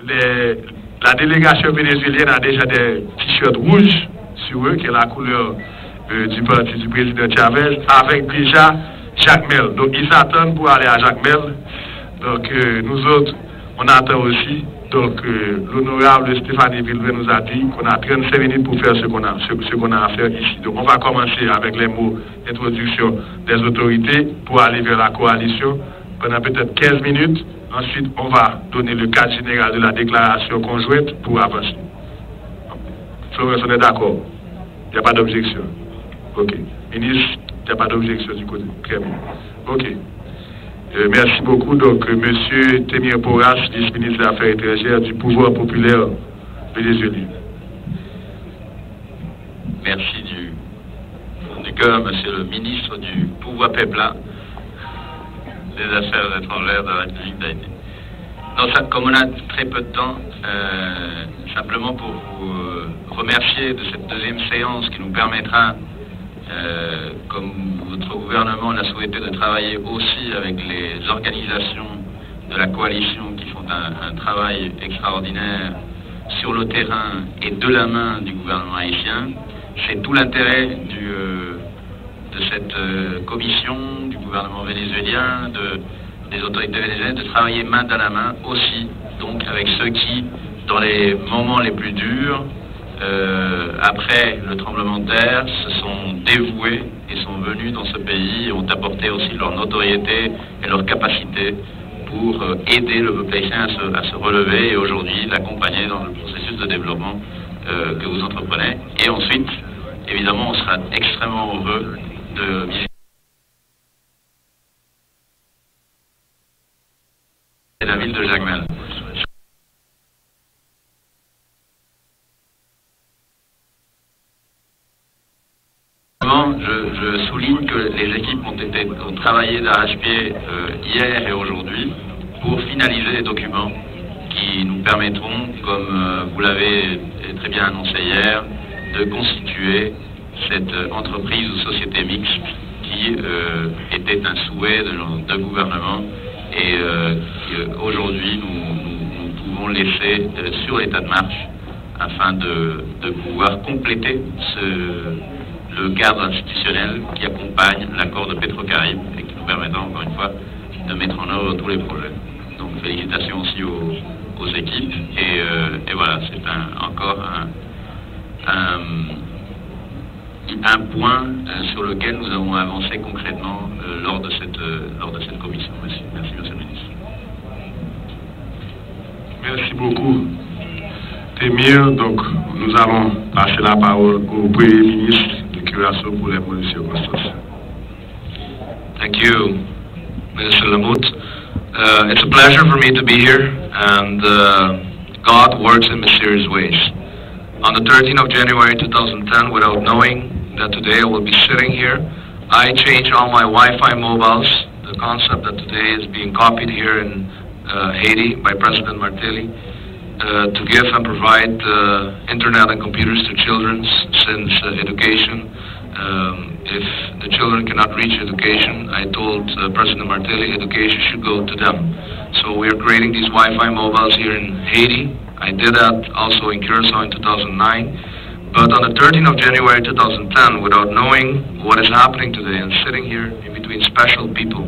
la délégation vénézuélienne a déjà des t-shirts rouges sur eux, qui est la couleur du parti du président Chavez, avec déjà Jacmel. Donc ils s'attendent pour aller à Jacmel. Donc nous autres, on attend aussi. Donc l'honorable Stéphanie Villeray nous a dit qu'on a 35 minutes pour faire ce qu'on a à faire ici. Donc on va commencer avec les mots d'introduction des autorités pour aller vers la coalition pendant peut-être 15 minutes. Ensuite, on va donner le cadre général de la déclaration conjointe pour avancer. Florence, on est d'accord? Il n'y a pas d'objection. OK. Ministre, il n'y a pas d'objection du côté. Très bien. OK. Merci beaucoup. Donc, M. Temir Porras, vice-ministre des Affaires étrangères du pouvoir populaire vénézuélien. Merci du fond du cœur, Monsieur le ministre du pouvoir peuplard des Affaires étrangères de la République d'Haïti. Comme on a très peu de temps, simplement pour vous remercier de cette deuxième séance qui nous permettra, comme votre gouvernement l'a souhaité, de travailler aussi avec les organisations de la coalition qui font un travail extraordinaire sur le terrain et de la main du gouvernement haïtien. C'est tout l'intérêt de cette commission, du gouvernement vénézuélien, des autorités vénézuéliennes, de travailler main dans la main aussi, donc avec ceux qui, dans les moments les plus durs, après le tremblement de terre, se sont dévoués et sont venus dans ce pays et ont apporté aussi leur notoriété et leur capacité pour aider le peuple haïtien à se relever et aujourd'hui l'accompagner dans le processus de développement que vous entreprenez. Et ensuite, évidemment, on sera extrêmement heureux de visiter la ville de Jacmel. Je souligne que les équipes ont travaillé d'arrache-pied hier et aujourd'hui pour finaliser les documents qui nous permettront, comme vous l'avez très bien annoncé hier, de constituer cette entreprise ou société mixte qui était un souhait de nos deux gouvernements et aujourd'hui nous pouvons laisser sur l'état de marche afin de pouvoir compléter le cadre institutionnel qui accompagne l'accord de Pétro-Caraïbes et qui nous permettra encore une fois de mettre en œuvre tous les projets. Donc félicitations aussi aux équipes et voilà, c'est encore un point sur lequel nous avons avancé concrètement lors de cette commission. Merci, Monsieur le Ministre. Merci beaucoup, Temir. Donc, nous allons passer la parole au Premier ministre de Curaçao pour les mots de circonstance. Thank you, Minister Lamothe. It's a pleasure for me to be here, and God works in mysterious ways. On the 13th of January 2010, without knowing that today I will be sitting here, I changed all my Wi-Fi mobiles, the concept that today is being copied here in Haiti by President Martelly, to give and provide internet and computers to children, since education, if the children cannot reach education, I told President Martelly education should go to them. So we are creating these Wi-Fi mobiles here in Haiti. I did that also in Curaçao in 2009. But on the 13th of January 2010, without knowing what is happening today and sitting here in between special people,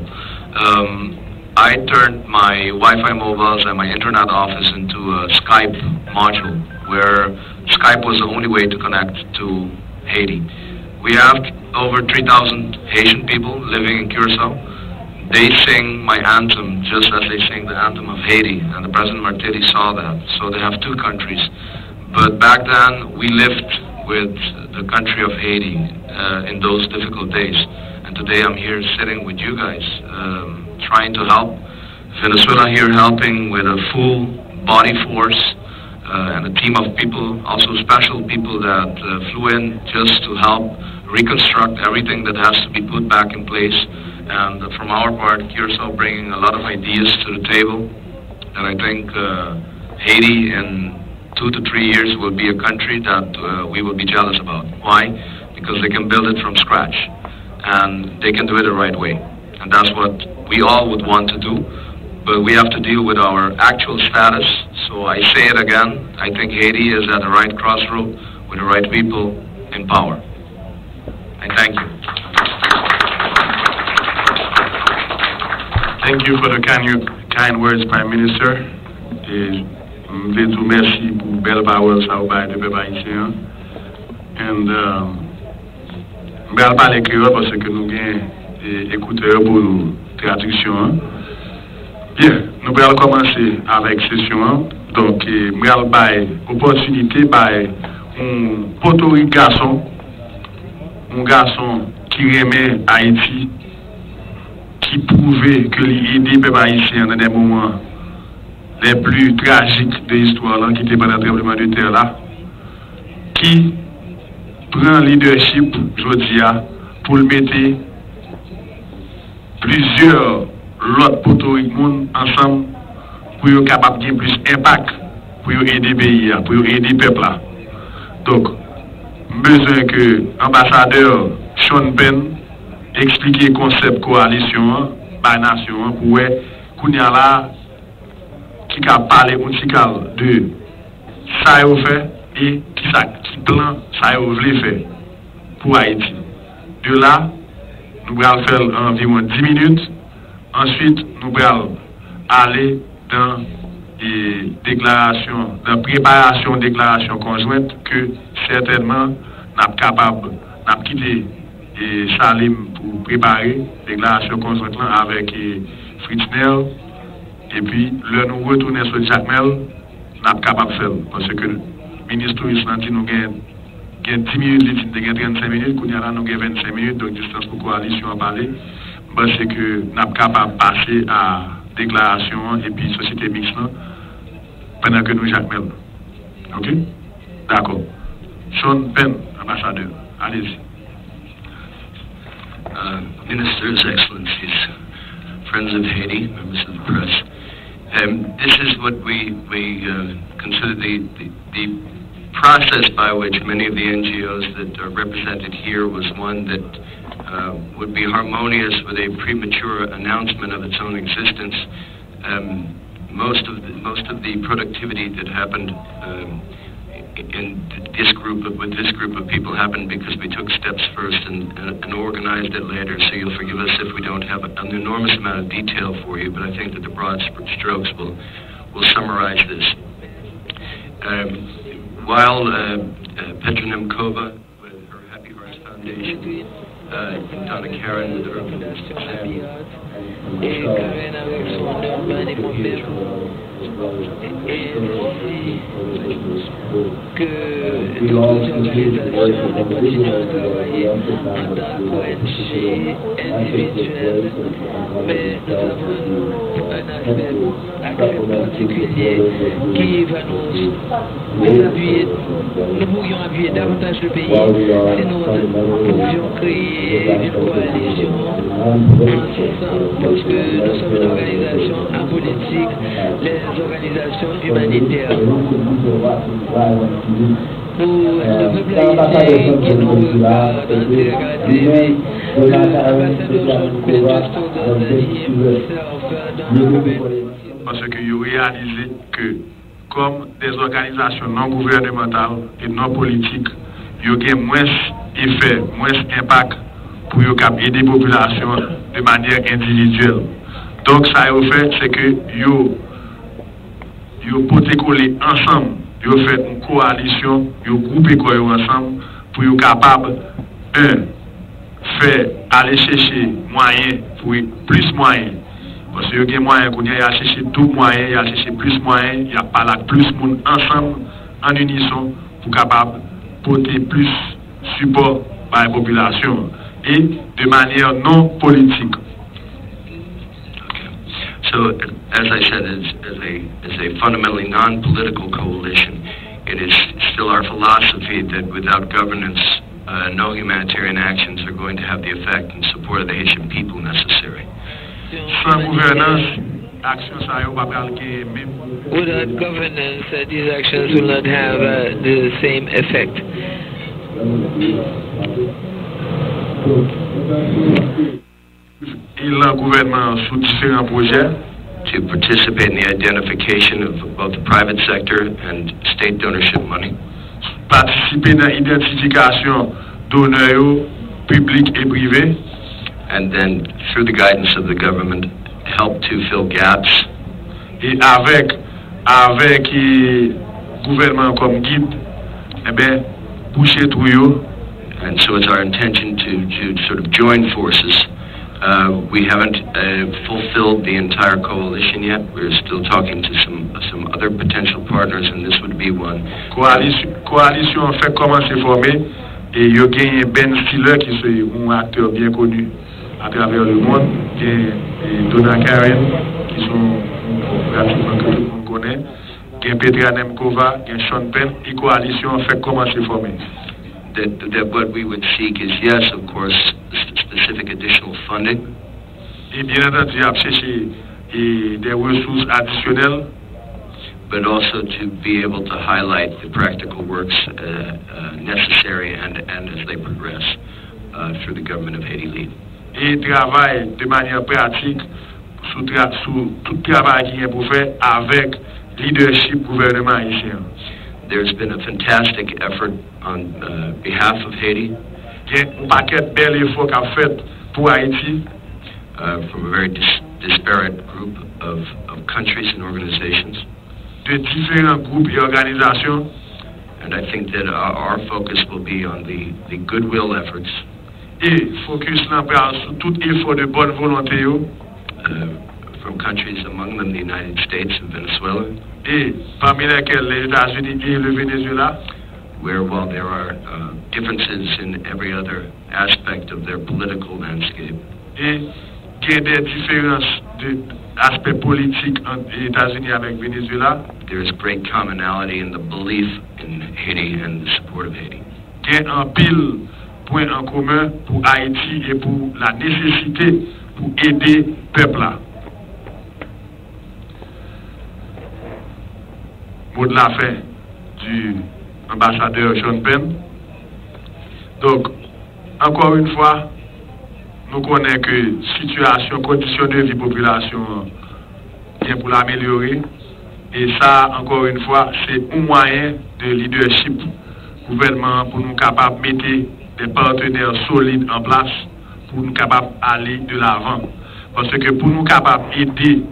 I turned my Wi-Fi mobiles and my internet office into a Skype module, where Skype was the only way to connect to Haiti. We have over 3,000 Haitian people living in Curaçao. They sing my anthem just as they sing the anthem of Haiti, and the President Martelly saw that. So they have two countries. But back then, we lived with the country of Haiti in those difficult days. And today I'm here sitting with you guys, trying to help. Venezuela here helping with a full body force and a team of people, also special people that flew in just to help reconstruct everything that has to be put back in place. And from our part, Curaçao bringing a lot of ideas to the table. And I think Haiti in 2 to 3 years will be a country that we will be jealous about. Why? Because they can build it from scratch. And they can do it the right way. And that's what we all would want to do. but we have to deal with our actual status. So I say it again, I think Haiti is at the right crossroad with the right people in power. I thank you. Thank you for the kind words, Prime Minister. Et je vais vous remercier pour les belles paroles ça va de peuple haïtien. And je vais parler créole parce que nous avons écouteurs pour nous traduction. Bien, nous allons commencer avec session. Donc, je vais avoir l'opportunité pour un garçon qui remet Haïti, qui prouvait que l'idée des haïtiens dans des moments les plus tragiques de l'histoire, qui était pendant le tremblement de terre là, qui prend leadership, je dis, pour le mettre plusieurs l'autre potoriques ensemble pour être capable de plus d'impact pour aider le pays, pour aider le peuple. Donc, besoin que l'ambassadeur Sean Penn explique le concept coalition par nation pour qu'on y a là qui a parlé de ça a fait et qui plan ça a voulu faire pour Haïti. De là, nous allons faire environ 10 minutes. Ensuite, nous allons aller dans les déclarations, dans la préparation de déclarations conjointes que certainement nous sommes capables de quitter Salim pour préparer les déclarations conjointes avec Fritz Nel. Et puis, là, nous retournons sur Jacques Mel, nous sommes capables de faire. Parce que le ministre Islanti nous gagne 10 minutes, il gagne 35 minutes, nous avons 25 minutes, donc distance pour coalition à parler. C'est que nous sommes capables de passer à déclaration et puis société mixte pendant que nous Jacques Mel. OK? D'accord. Sean Penn, ambassadeur. Allez-y. Ministers, Excellencies, friends of Haiti, members of the press. This is what we consider the process by which many of the NGOs that are represented here was one that would be harmonious with a premature announcement of its own existence. Most of the productivity that happened with this group of people happened because we took steps first and organized it later. So you'll forgive us if we don't have an enormous amount of detail for you, but I think that the broad strokes will summarize this. While Petra Nemkova with her Happy Hearts Foundation, Donna Karen with her Domestic que d'autres organisations continuent à travailler en tant qu'ONG individuelle, mais nous avons un accès particulier qui va nous appuyer. Nous pourrions appuyer davantage le pays si nous pouvions créer une coalition en ce sens, parce que nous sommes une organisation apolitique, les organisations humanitaires. Pour le peuple haïtien qui nous regarde en direct TV, l'ambassadeur Jean Penn dans le parce que vous réalisez que comme des organisations non gouvernementales et non politiques, vous avez moins d'effet, moins d'impact pour aider les populations de manière individuelle. Donc ça a fait, c'est que vous pouvez coller ensemble, vous faites une coalition, vous groupez ensemble pour être capable faire aller chercher moyens pour plus moyens. Parce que vous avez moyens, vous allez chercher tout moyen, vous allez chercher plus moyens, il y a pas là plus de monde ensemble, en unisson, pour capable porter plus support par la population et de manière non politique. So, as I said, as a fundamentally non-political coalition, it is still our philosophy that without governance, no humanitarian actions are going to have the effect and support of the Haitian people necessary. Sans gouvernance, actions ça yo pas calquer même. Without governance, these actions will not have the same effect. Il a un gouvernement sous différents projets to participate in the identification of both the private sector and state donorship money. Participer dans l'identification donneurs publics et privés. And then, through the guidance of the government, help to fill gaps. Et avec le gouvernement comme guide, eh bien, boucher tout yo. And so it's our intention to sort of join forces. We haven't fulfilled the entire coalition yet. We're still talking to some other potential partners, and this would be one. Coalition fait commencer à former, et il y a Ben Stiller qui est un acteur bien connu à travers le monde, et Donna Karen qui sont pratiquement que tout le monde connaît, il y a Petra Nemkova, il y a Sean Penn, et coalition fait commencer à former. That what we would seek is, yes, of course, specific additional funding. Et bien entendu, il y a cherché des ressources additionnelles. But also to be able to highlight the practical works necessary and as they progress through the government of Haiti lead. Et travail de manière pratique sous tout travail qui est pour faire avec leadership gouvernement haïtien. There's been a fantastic effort on behalf of Haiti. Il y a un paquet de bel effort qu'a fait pour Haïti. From a very disparate group of countries and organizations. De différents groupes et organisations. And I think that our focus will be on the goodwill efforts. Et focus sur tout effort de bonne volonté. From countries, among them the United States and Venezuela. Et parmi lesquels les États-Unis et le Venezuela. Where while there are differences in every other aspect of their political landscape. Et il y a des différences d'aspects politiques entre les États-Unis avec Venezuela. There is great commonality in the belief in Haiti and the support of Haiti. Il y a un pile point en commun pour Haïti et pour la nécessité pour aider le peuple là. Mot de la fin du ambassadeur Sean Penn. Donc, encore une fois, nous connaissons que situation, conditions de vie population vient pour l'améliorer. Et ça, encore une fois, c'est un moyen de leadership gouvernement pour nous capables de mettre des partenaires solides en place pour nous capables d'aller de l'avant. Parce que pour nous capables d'aider,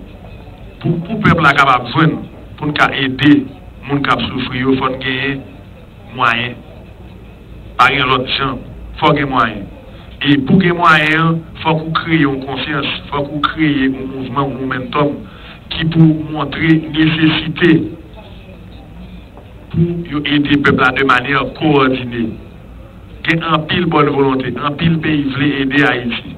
pour le peuple capable de joindre, pour nous aider les gens qui souffrent, il faut gagner moyens. Par l'autre gens, il faut gagner moyens. Et pour gagner moyens, il faut qu'on crée une conscience, il faut qu'on crée un mouvement, un momentum qui pour montrer nécessité pour aider le peuple de manière coordonnée. Il y a un pile bonne volonté, un pile pays veut aider Haïti.